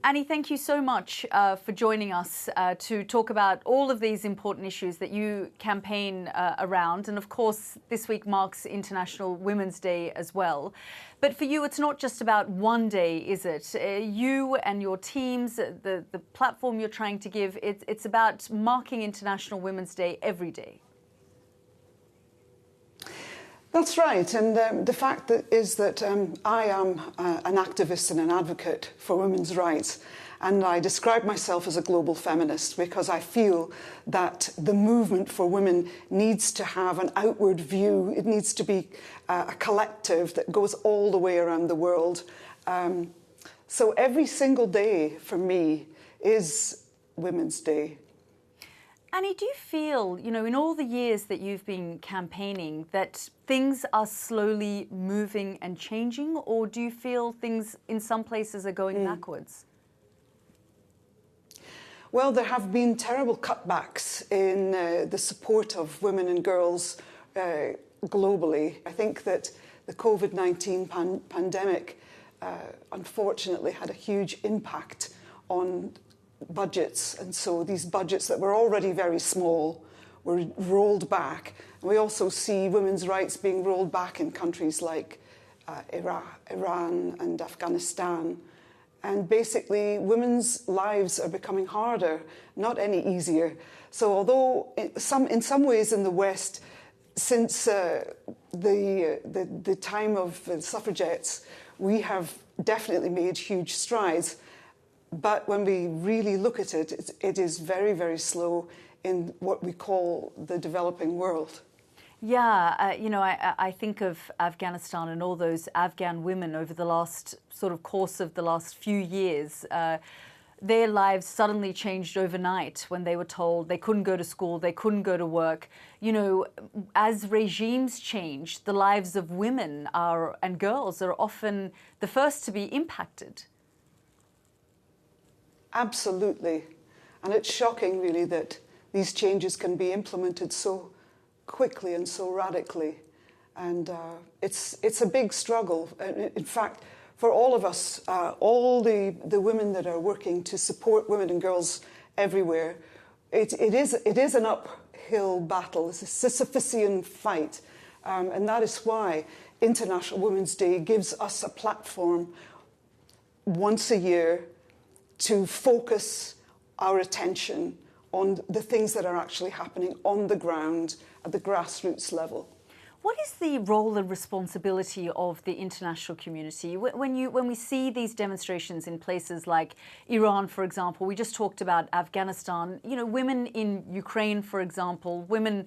Annie, thank you so much for joining us to talk about all of these important issues that you campaign around. And of course, this week marks International Women's Day as well. But for you, it's not just about one day, is it? You and your teams, the platform you're trying to give, it's about marking International Women's Day every day. That's right, and the fact is that I am an activist and an advocate for women's rights, and I describe myself as a global feminist because I feel that the movement for women needs to have an outward view. It needs to be a collective that goes all the way around the world. So every single day for me is Women's Day. Annie, do you feel, in all the years that you've been campaigning, that things are slowly moving and changing, or do you feel things in some places are going backwards? Well, there have been terrible cutbacks in the support of women and girls globally. I think that the COVID-19 pandemic unfortunately had a huge impact on budgets, and so these budgets that were already very small were rolled back. And we also see women's rights being rolled back in countries like Iran and Afghanistan. And basically, women's lives are becoming harder, not any easier. So although in some ways in the West, since the time of the suffragettes, we have definitely made huge strides. But when we really look at it, it is very, very slow in what we call the developing world. Yeah, I think of Afghanistan and all those Afghan women over the last course of the last few years. Their lives suddenly changed overnight when they were told they couldn't go to school, they couldn't go to work. As regimes change, the lives of women and girls are often the first to be impacted. Absolutely. And it's shocking, really, that these changes can be implemented so quickly and so radically. And it's a big struggle. In fact, for all of us, all the women that are working to support women and girls everywhere, it is an uphill battle. It's a Sisyphean fight. And that is why International Women's Day gives us a platform once a year to focus our attention on the things that are actually happening on the ground at the grassroots level. What is the role and responsibility of the international community? When we see these demonstrations in places like Iran, for example, we just talked about Afghanistan, women in Ukraine, for example, women,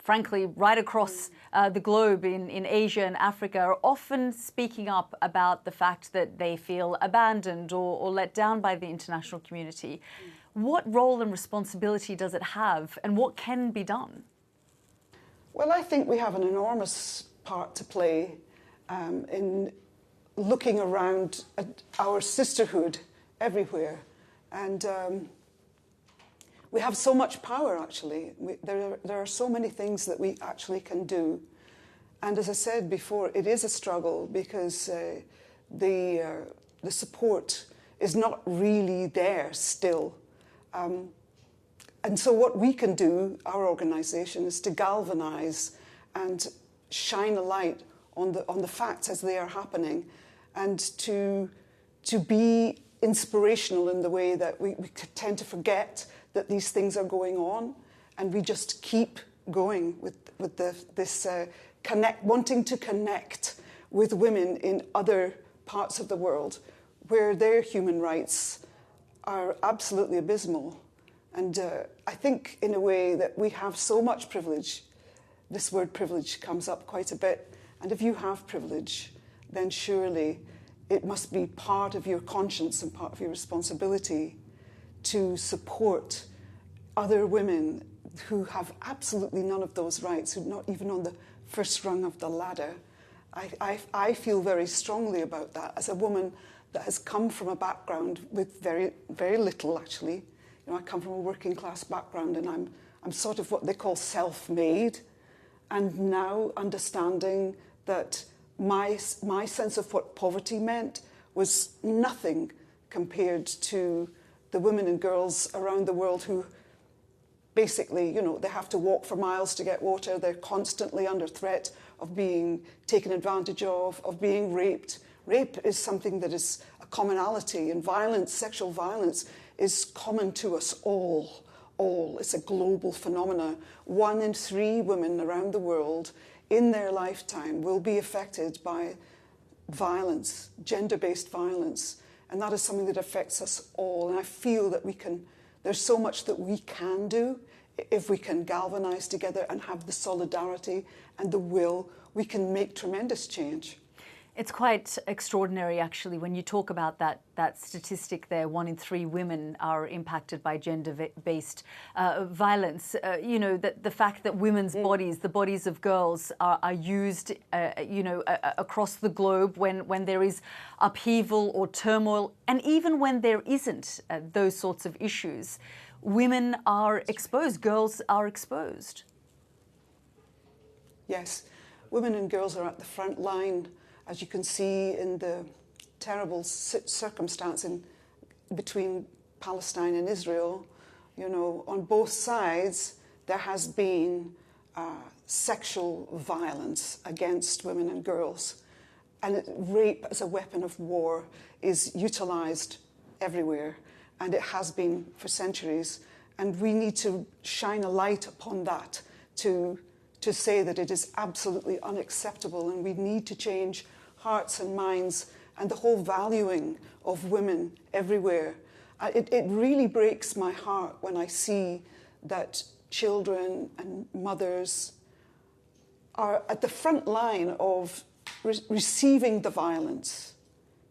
frankly, right across the globe in Asia and Africa are often speaking up about the fact that they feel abandoned or let down by the international community. What role and responsibility does it have, and what can be done? Well, I think we have an enormous part to play in looking around at our sisterhood everywhere. And we have so much power, actually. There are so many things that we actually can do. And as I said before, it is a struggle because the support is not really there still. And so what we can do, our organisation, is to galvanise and shine a light on the facts as they are happening, and to be inspirational in the way that we tend to forget that these things are going on, and we just keep going with this wanting to connect with women in other parts of the world where their human rights are absolutely abysmal. And I think, in a way, that we have so much privilege. This word privilege comes up quite a bit. And if you have privilege, then surely it must be part of your conscience and part of your responsibility to support other women who have absolutely none of those rights, who are not even on the first rung of the ladder. I feel very strongly about that as a woman that has come from a background with very, very little, actually. I come from a working class background, and I'm sort of what they call self-made. And now understanding that my sense of what poverty meant was nothing compared to the women and girls around the world who basically, you know, they have to walk for miles to get water. They're constantly under threat of being taken advantage of being raped. Rape is something that is a commonality, and violence, sexual violence, is common to us all. It's a global phenomenon. 1 in 3 women around the world in their lifetime will be affected by violence, gender-based violence, and that is something that affects us all. And I feel that there's so much that we can do if we can galvanize together and have the solidarity and the will. We can make tremendous change. It's quite extraordinary, actually, when you talk about that statistic there. 1 in 3 women are impacted by gender-based violence. You know, the fact that women's bodies, the bodies of girls, are used, you know, across the globe when there is upheaval or turmoil, and even when there isn't those sorts of issues, women are exposed, girls are exposed. Yes, women and girls are at the front line, as you can see in the terrible circumstance between Palestine and Israel. You know, on both sides, there has been sexual violence against women and girls. And rape as a weapon of war is utilised everywhere, and it has been for centuries. And we need to shine a light upon that to say that it is absolutely unacceptable, and we need to change hearts and minds and the whole valuing of women everywhere. It really breaks my heart when I see that children and mothers are at the front line of receiving the violence.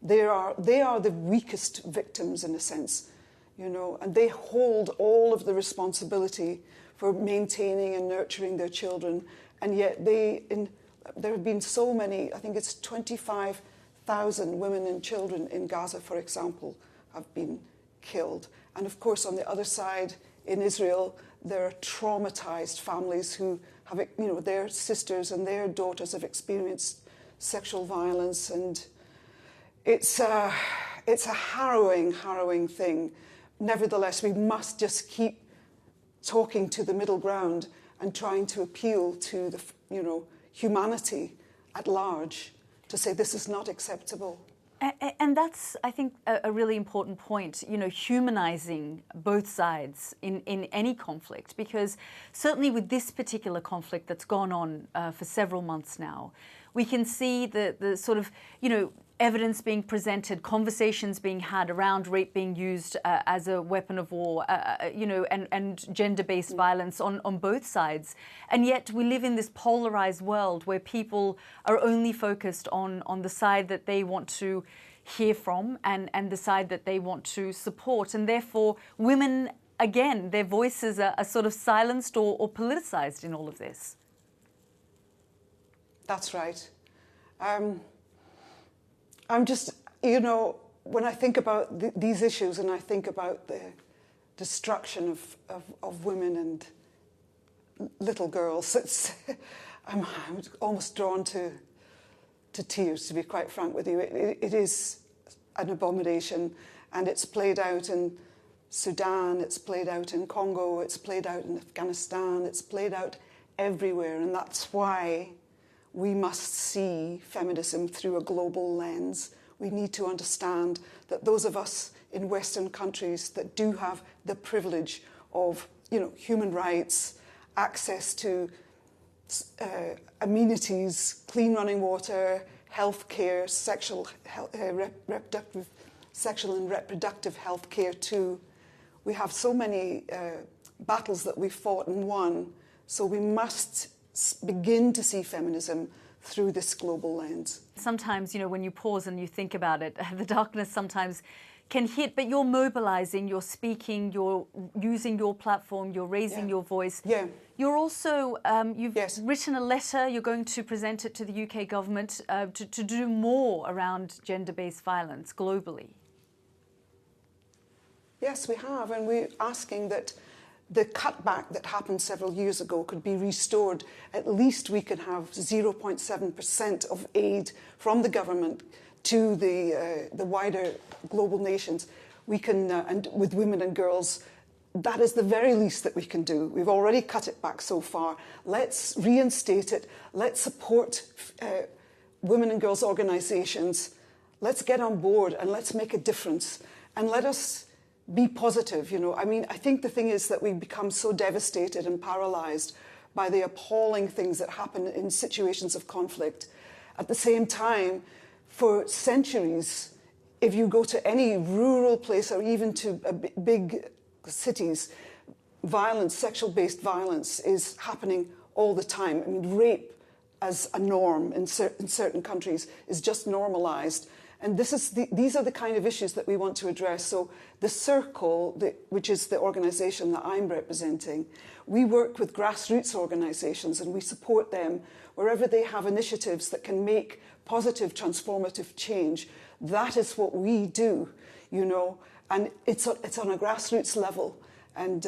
They are the weakest victims, in a sense, you know, and they hold all of the responsibility for maintaining and nurturing their children, and yet there have been so many. I think it's 25,000 women and children in Gaza, for example, have been killed. And of course, on the other side, in Israel, there are traumatized families who have, you know, their sisters and their daughters have experienced sexual violence, and it's a harrowing thing. Nevertheless, we must just keep talking to the middle ground and trying to appeal to the, you know, humanity at large to say this is not acceptable. And that's, I think, a really important point, you know, humanizing both sides in any conflict, because certainly with this particular conflict that's gone on for several months now, we can see the sort of, you know, evidence being presented, conversations being had around rape being used as a weapon of war, you know, and gender-based violence on both sides. And yet we live in this polarized world where people are only focused on the side that they want to hear from and the side that they want to support. And therefore, women, again, their voices are sort of silenced or politicized in all of this. That's right. I'm just, you know, when I think about these issues and I think about the destruction of women and little girls, I'm almost drawn to tears, to be quite frank with you. It is an abomination, and it's played out in Sudan, it's played out in Congo, it's played out in Afghanistan, it's played out everywhere, and that's why we must see feminism through a global lens. We need to understand that those of us in Western countries that do have the privilege of, you know, human rights, access to amenities, clean running water, health care, sexual and reproductive health care too. We have so many battles that we've fought and won, so we must begin to see feminism through this global lens. Sometimes, you know, when you pause and you think about it, the darkness sometimes can hit, but you're mobilizing, you're speaking, you're using your platform, you're raising your voice. Yeah. You're also, you've written a letter, you're going to present it to the UK government to do more around gender-based violence globally. Yes, we have, and we're asking that the cutback that happened several years ago could be restored. At least we could have 0.7% of aid from the government to the wider global nations, we can, and with women and girls, that is the very least that we can do. We've already cut it back so far. Let's reinstate it. Let's support women and girls organisations. Let's get on board and let's make a difference. And let us be positive, you know. I mean, I think the thing is that we become so devastated and paralysed by the appalling things that happen in situations of conflict. At the same time, for centuries, if you go to any rural place or even to big cities, violence, sexual-based violence is happening all the time. I mean, rape as a norm in certain countries is just normalised. And these are the kind of issues that we want to address. So the Circle, which is the organisation that I'm representing, we work with grassroots organisations and we support them wherever they have initiatives that can make positive, transformative change. That is what we do, you know. And it's on a grassroots level, and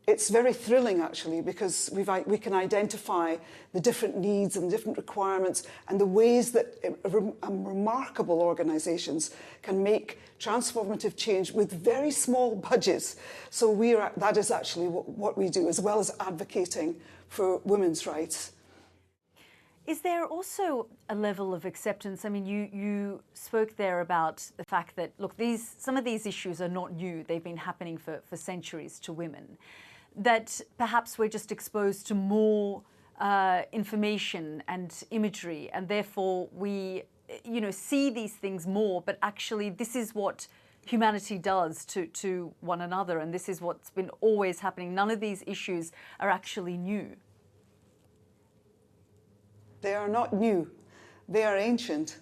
it's very thrilling actually, because we can identify the different needs and different requirements and the ways that remarkable organisations can make transformative change with very small budgets. So that is actually what we do, as well as advocating for women's rights. Is there also a level of acceptance? I mean, you spoke there about the fact that, look, some of these issues are not new. They've been happening for centuries to women. That perhaps we're just exposed to more information and imagery, and therefore we, you know, see these things more, but actually this is what humanity does to one another, and this is what's been always happening. None of these issues are actually new. They are not new, they are ancient.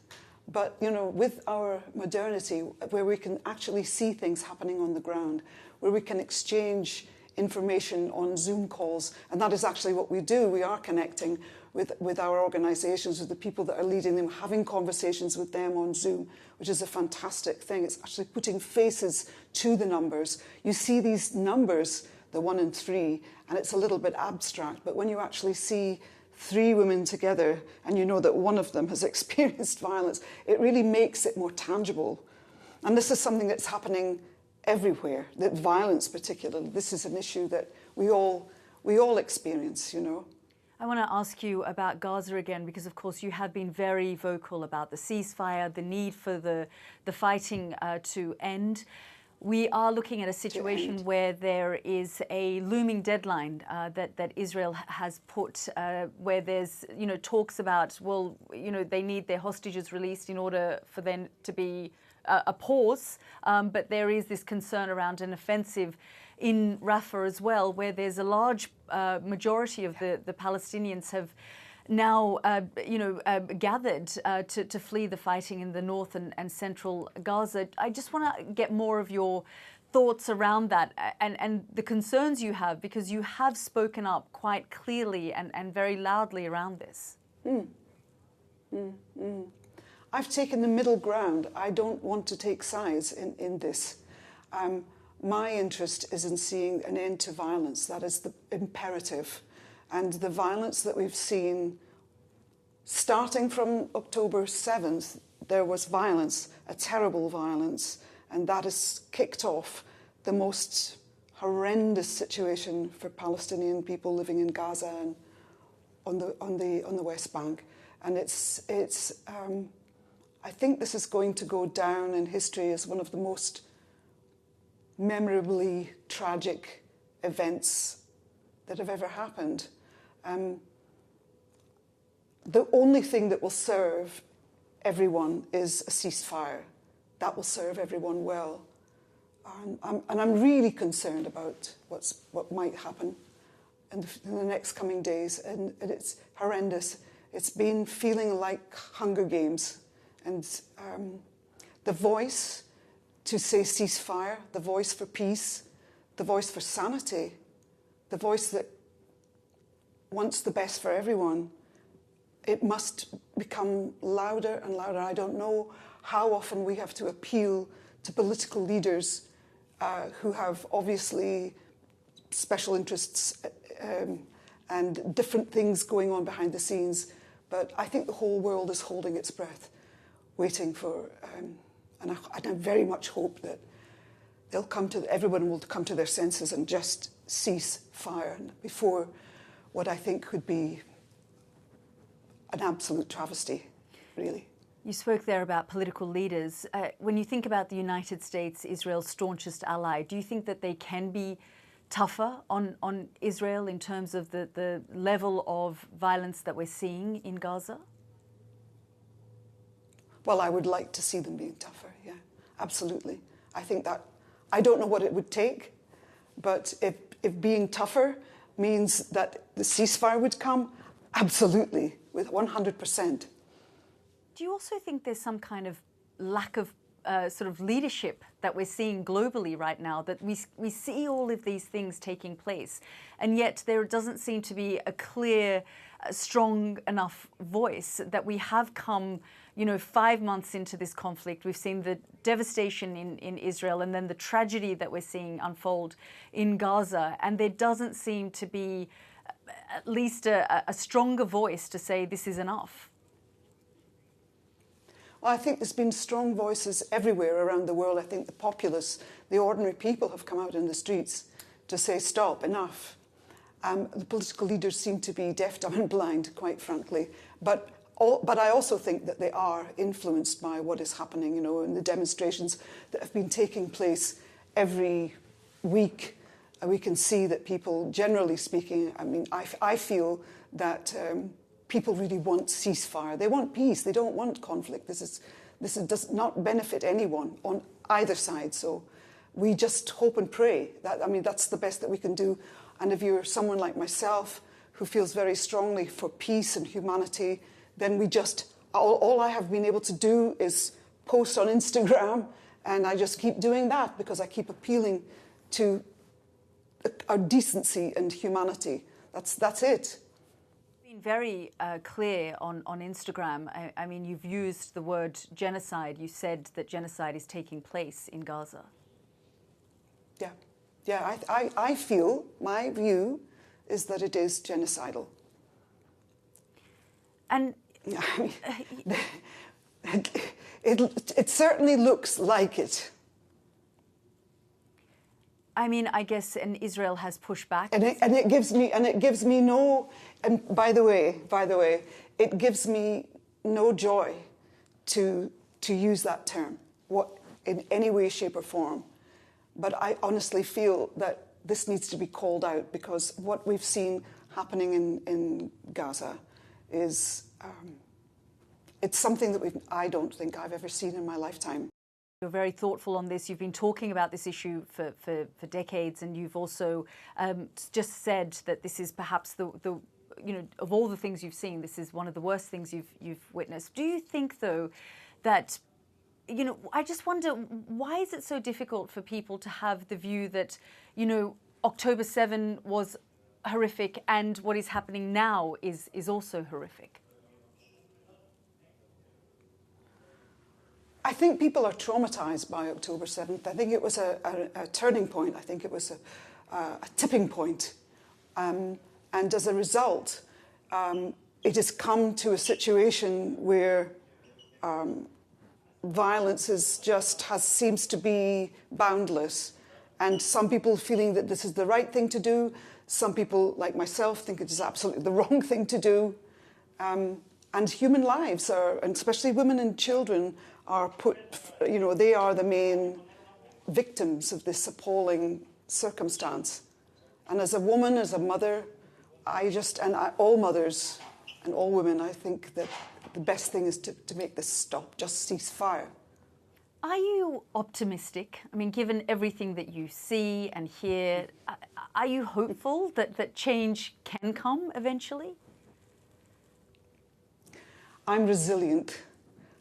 But, you know, with our modernity, where we can actually see things happening on the ground, where we can exchange information on Zoom calls, and that is actually what we do. We are connecting with our organisations, with the people that are leading them, having conversations with them on Zoom, which is a fantastic thing. It's actually putting faces to the numbers. You see these numbers, the 1 in 3, and it's a little bit abstract, but when you actually see 3 women together and you know that one of them has experienced violence, it really makes it more tangible. And this is something that's happening everywhere, that violence particularly, this is an issue that we all experience, you know. I want to ask you about Gaza again, because of course you have been very vocal about the ceasefire, the need for the fighting to end. We are looking at a situation where there is a looming deadline that Israel has put, where there's, you know, talks about, well, you know, they need their hostages released in order for them to be a pause, but there is this concern around an offensive in Rafah as well, where there's a large majority of the Palestinians have now, gathered to flee the fighting in the north and central Gaza. I just want to get more of your thoughts around that and the concerns you have, because you have spoken up quite clearly and very loudly around this. I've taken the middle ground. I don't want to take sides in this. My interest is in seeing an end to violence. That is the imperative. And the violence that we've seen, starting from October 7th, there was violence, a terrible violence, and that has kicked off the most horrendous situation for Palestinian people living in Gaza and on the West Bank. And I think this is going to go down in history as one of the most memorably tragic events that have ever happened. The only thing that will serve everyone is a ceasefire. That will serve everyone well. And I'm really concerned about what might happen in the next coming days. And it's horrendous. It's been feeling like Hunger Games. And the voice to say ceasefire, the voice for peace, the voice for sanity, the voice that wants the best for everyone, it must become louder and louder. I don't know how often we have to appeal to political leaders who have obviously special interests and different things going on behind the scenes, but I think the whole world is holding its breath. waiting for, and I very much hope that everyone will come to their senses and just cease fire before what I think could be an absolute travesty, really. You spoke there about political leaders. When you think about the United States, Israel's staunchest ally, do you think that they can be tougher on Israel in terms of the level of violence that we're seeing in Gaza? Well, I would like to see them being tougher, yeah, absolutely. I think that, I don't know what it would take, but if being tougher means that the ceasefire would come, absolutely, with 100%. Do you also think there's some kind of lack of sort of leadership that we're seeing globally right now, that we see all of these things taking place, and yet there doesn't seem to be a clear, strong enough voice that we have come, 5 months into this conflict. We've seen the devastation in Israel and then the tragedy that we're seeing unfold in Gaza, and there doesn't seem to be at least a stronger voice to say this is enough. Well, I think there's been strong voices everywhere around the world. I think the populace, the ordinary people have come out in the streets to say, stop, enough. The political leaders seem to be deaf, dumb and blind, quite frankly. But I also think that they are influenced by what is happening, in the demonstrations that have been taking place every week. We can see that people, generally speaking, I feel that people really want ceasefire. They want peace. They don't want conflict. This does not benefit anyone on either side. So we just hope and pray. That's the best that we can do. And if you're someone like myself who feels very strongly for peace and humanity, then we just, all I have been able to do is post on Instagram, and I just keep doing that because I keep appealing to our decency and humanity. That's it. Very clear on Instagram. I mean, you've used the word genocide. You said that genocide is taking place in Gaza. Yeah. I feel, my view is that it is genocidal. And it certainly looks like it. I mean, I guess, and Israel has pushed back. And it gives me no, and by the way, it gives me no joy to use that term, in any way, shape or form. But I honestly feel that this needs to be called out, because what we've seen happening in Gaza is, it's something that I don't think I've ever seen in my lifetime. You're very thoughtful on this. You've been talking about this issue for decades, and you've also just said that this is perhaps the of all the things you've seen, this is one of the worst things you've witnessed. Do you think, though, that I just wonder, why is it so difficult for people to have the view that October 7 was horrific and what is happening now is also horrific? I think people are traumatized by October 7th. I think it was a turning point. I think it was a tipping point. And as a result, it has come to a situation where violence seems to be boundless. And some people feeling that this is the right thing to do. Some people, like myself, think it is absolutely the wrong thing to do. And human lives and especially women and children, are they are the main victims of this appalling circumstance. And as a woman, as a mother, all mothers and all women, I think that the best thing is to make this stop, just cease fire. Are you optimistic? I mean, given everything that you see and hear, are you hopeful that change can come eventually? I'm resilient.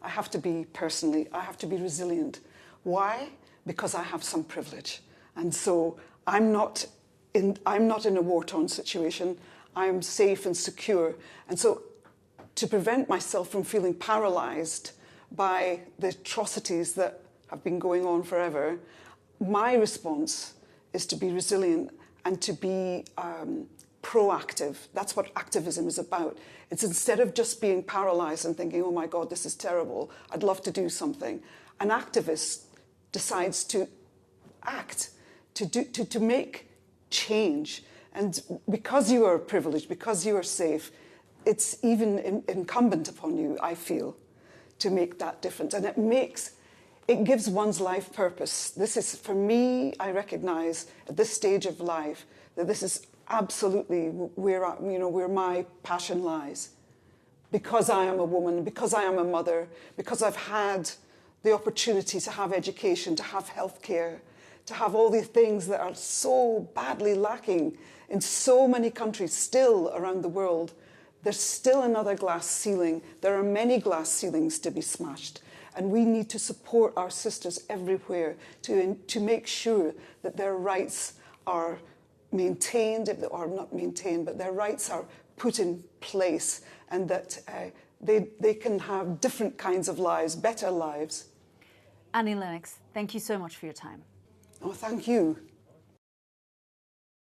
I have to be resilient. Why? Because I have some privilege. And so I'm not in a war-torn situation. I'm safe and secure. And so to prevent myself from feeling paralyzed by the atrocities that have been going on forever, my response is to be resilient and to be proactive. That's what activism is about. It's instead of just being paralyzed and thinking, oh my God, this is terrible, I'd love to do something. An activist decides to act, to make change. And because you are privileged, because you are safe, it's even incumbent upon you, I feel, to make that difference. And it gives one's life purpose. This is, for me, I recognize at this stage of life that this is absolutely where my passion lies. Because I am a woman, because I am a mother, because I've had the opportunity to have education, to have healthcare, to have all these things that are so badly lacking in so many countries still around the world. There's still another glass ceiling. There are many glass ceilings to be smashed. And we need to support our sisters everywhere to make sure that their rights are maintained, or not maintained, but their rights are put in place, and that they can have different kinds of lives, better lives. Annie Lennox, thank you so much for your time. Oh, thank you.